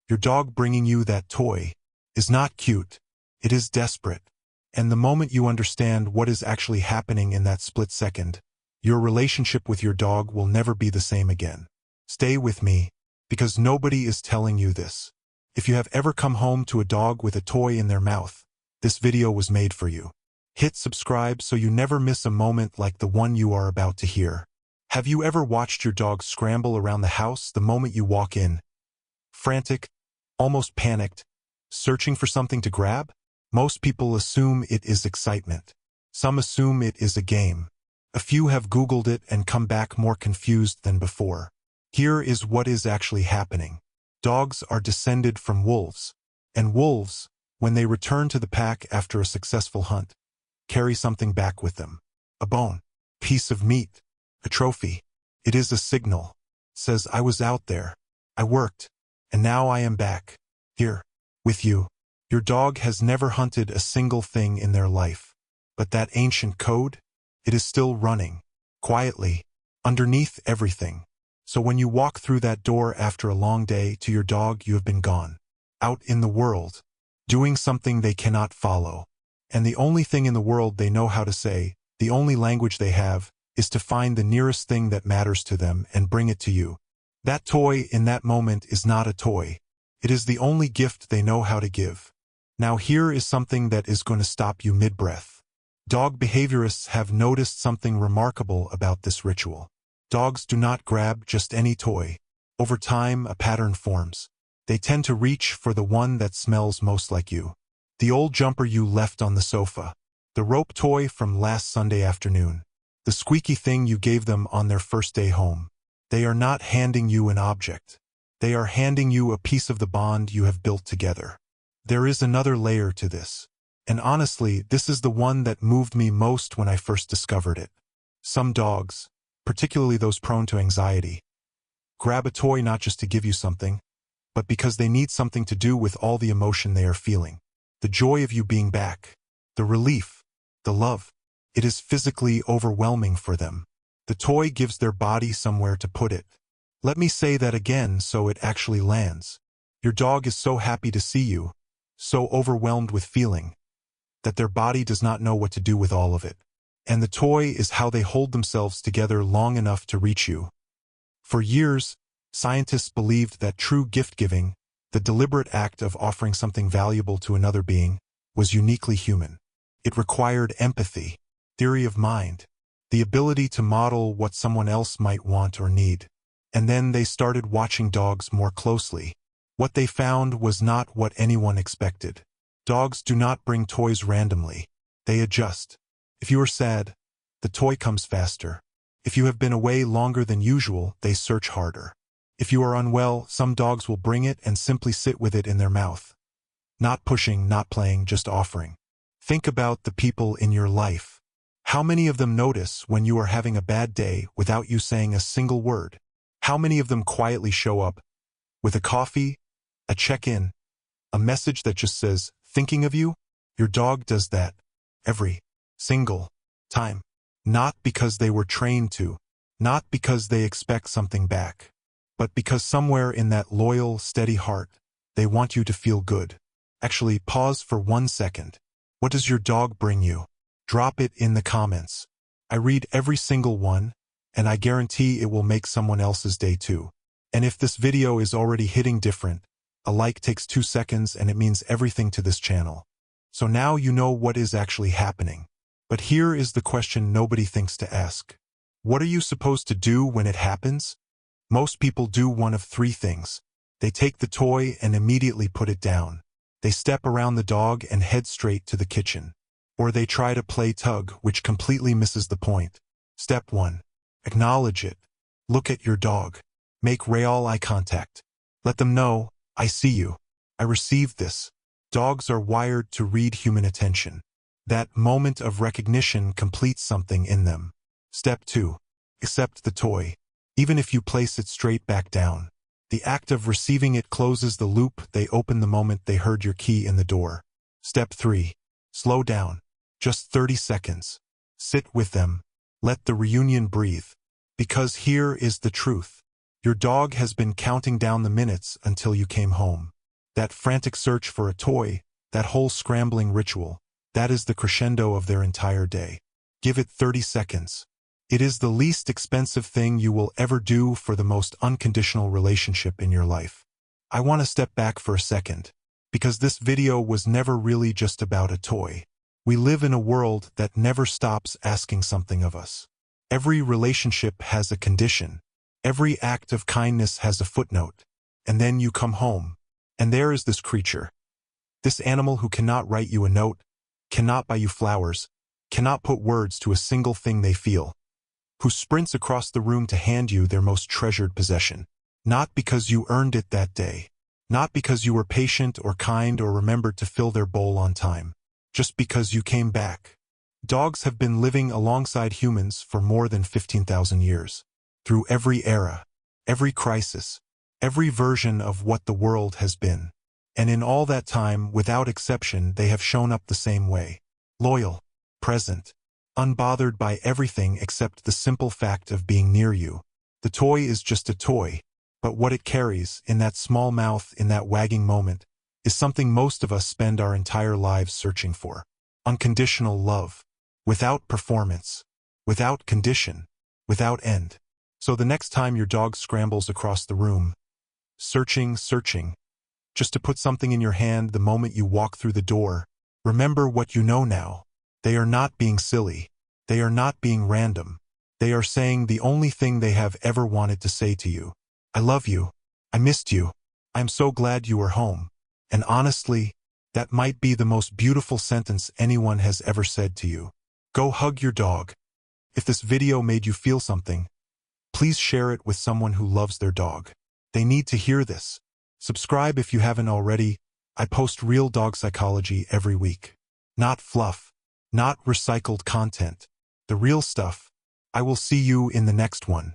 Your dog bringing you that toy is not cute. It is desperate. And the moment you understand what is actually happening in that split second, your relationship with your dog will never be the same again. Stay with me, because nobody is telling you this. If you have ever come home to a dog with a toy in their mouth, this video was made for you. Hit subscribe so you never miss a moment like the one you are about to hear. Have you ever watched your dog scramble around the house the moment you walk in? Frantic, almost panicked, searching for something to grab? Most people assume it is excitement. Some assume it is a game. A few have Googled it and come back more confused than before. Here is what is actually happening. Dogs are descended from wolves. And wolves, when they return to the pack after a successful hunt, carry something back with them. A bone, piece of meat, a trophy. It is a signal. Says, I was out there. I worked. And now I am back. Here. With you. Your dog has never hunted a single thing in their life. But that ancient code? It is still running. Quietly. Underneath everything. So when you walk through that door after a long day, to your dog you have been gone. Out in the world. Doing something they cannot follow. And the only thing in the world they know how to say, the only language they have, is to find the nearest thing that matters to them and bring it to you. That toy in that moment is not a toy. It is the only gift they know how to give. Now here is something that is going to stop you mid-breath. Dog behaviorists have noticed something remarkable about this ritual. Dogs do not grab just any toy. Over time, a pattern forms. They tend to reach for the one that smells most like you. The old jumper you left on the sofa. The rope toy from last Sunday afternoon. The squeaky thing you gave them on their first day home. They are not handing you an object. They are handing you a piece of the bond you have built together. There is another layer to this. And honestly, this is the one that moved me most when I first discovered it. Some dogs, particularly those prone to anxiety, grab a toy not just to give you something, but because they need something to do with all the emotion they are feeling. The joy of you being back, the relief, the love. It is physically overwhelming for them. The toy gives their body somewhere to put it. Let me say that again so it actually lands. Your dog is so happy to see you, so overwhelmed with feeling, that their body does not know what to do with all of it. And the toy is how they hold themselves together long enough to reach you. For years, scientists believed that true gift-giving, the deliberate act of offering something valuable to another being, was uniquely human. It required empathy, theory of mind, the ability to model what someone else might want or need. And then they started watching dogs more closely. What they found was not what anyone expected. Dogs do not bring toys randomly. They adjust. If you are sad, the toy comes faster. If you have been away longer than usual, they search harder. If you are unwell, some dogs will bring it and simply sit with it in their mouth. Not pushing, not playing, just offering. Think about the people in your life. How many of them notice when you are having a bad day without you saying a single word? How many of them quietly show up with a coffee, a check-in, a message that just says, thinking of you? Your dog does that every single time. Not because they were trained to, not because they expect something back, but because somewhere in that loyal, steady heart, they want you to feel good. Actually, pause for 1 second. What does your dog bring you? Drop it in the comments. I read every single one, and I guarantee it will make someone else's day too. And if this video is already hitting different, a like takes 2 seconds and it means everything to this channel. So now you know what is actually happening. But here is the question nobody thinks to ask. What are you supposed to do when it happens? Most people do one of 3 things. They take the toy and immediately put it down. They step around the dog and head straight to the kitchen. Or they try to play tug, which completely misses the point. Step 1. Acknowledge it. Look at your dog. Make real eye contact. Let them know, I see you. I received this. Dogs are wired to read human attention. That moment of recognition completes something in them. Step 2. Accept the toy. Even if you place it straight back down. The act of receiving it closes the loop they opened the moment they heard your key in the door. Step 3. Slow down. Just 30 seconds. Sit with them. Let the reunion breathe. Because here is the truth. Your dog has been counting down the minutes until you came home. That frantic search for a toy, that whole scrambling ritual, that is the crescendo of their entire day. Give it 30 seconds. It is the least expensive thing you will ever do for the most unconditional relationship in your life. I want to step back for a second, because this video was never really just about a toy. We live in a world that never stops asking something of us. Every relationship has a condition. Every act of kindness has a footnote. And then you come home, and there is this creature. This animal who cannot write you a note, cannot buy you flowers, cannot put words to a single thing they feel, who sprints across the room to hand you their most treasured possession. Not because you earned it that day. Not because you were patient or kind or remembered to fill their bowl on time. Just because you came back. Dogs have been living alongside humans for more than 15,000 years. Through every era, every crisis, every version of what the world has been. And in all that time, without exception, they have shown up the same way. Loyal, present, unbothered by everything except the simple fact of being near you. The toy is just a toy, but what it carries, in that small mouth, in that wagging moment, is something most of us spend our entire lives searching for. Unconditional love. Without performance. Without condition. Without end. So the next time your dog scrambles across the room, searching, just to put something in your hand the moment you walk through the door, remember what you know now. They are not being silly. They are not being random. They are saying the only thing they have ever wanted to say to you. I love you. I missed you. I'm so glad you are home. And honestly, that might be the most beautiful sentence anyone has ever said to you. Go hug your dog. If this video made you feel something, please share it with someone who loves their dog. They need to hear this. Subscribe if you haven't already. I post real dog psychology every week. Not fluff. Not recycled content. The real stuff. I will see you in the next one.